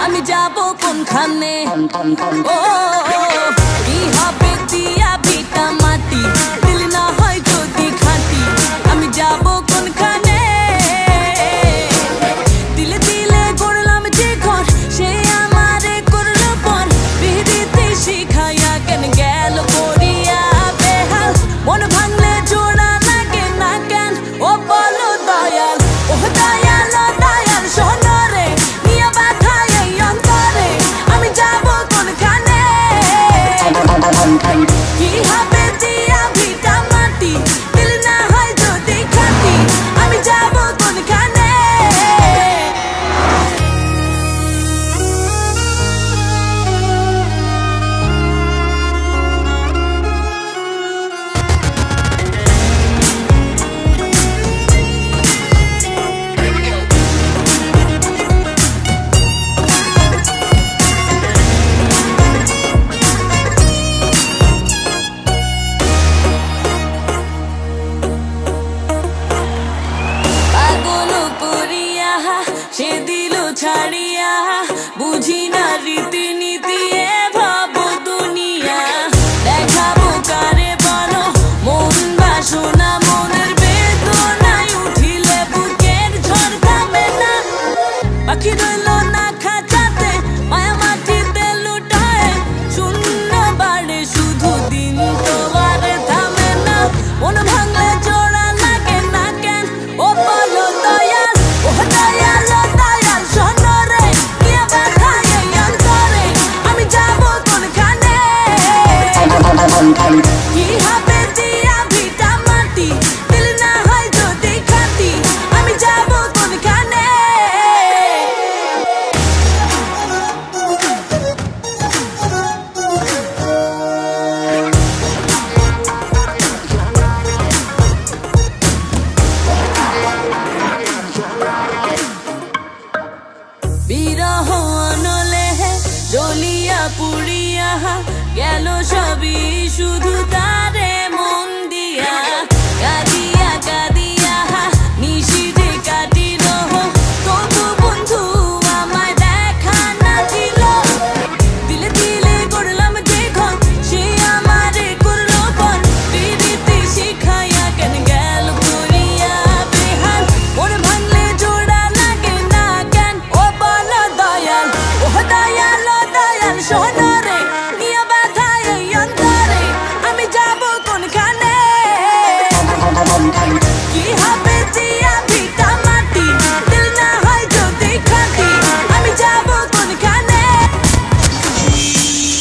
আমি যাব কোনখানে ও কি হবে দিয়া ভিটা মাটি দিল না হয় যদি খাঁটি আমি যাব কোনখানে দিলে দিলে করলাম যে ঘর সে আমারে করলো পর বিদিতে শিখাইয়া কেন গেল করিয়া বেহাল মন ভাঙলে জোড়া লাগে না কেন ও বলো দয়াল ও দয়াল ও দয়াল সোনরে নিয়ে ব্যথায় এই অন্তরে আমি যাব কোনখানে কি হবে দিয়া ভিটা মাটি দিল না হয় যদি খাঁটি আমি যাব কোনখানে পাগল করিয়া সে দিল ছাড়িয়া বুঝি না রীতিনীতি এ ভাব দুনিয়া দেখাবো কারে বলো মন বাসনা মনের বেদনায় উঠিলে বুকের ঝড় থামে না পাখি রইল না খাঁচাতে মায়া মাটিতে লুটায় শূন্য বাড়ে শুধু দিন তো আর থামে না মন ভাঙলে জোড়া লাগে না কেন ও বলো দয়াল ও দয়াল ও দয়াল সোনরে নিয়ে ব্যথায় এই অন্তরে আমি যাব কোনখানে কি হবে দিয়া ভিটা মাটি দিল না হয় যদি খাঁটি আমি যাব কোনখানে বিরহ অনলে জ্বলিয়া পুড়িয়া গেল সবই শুধু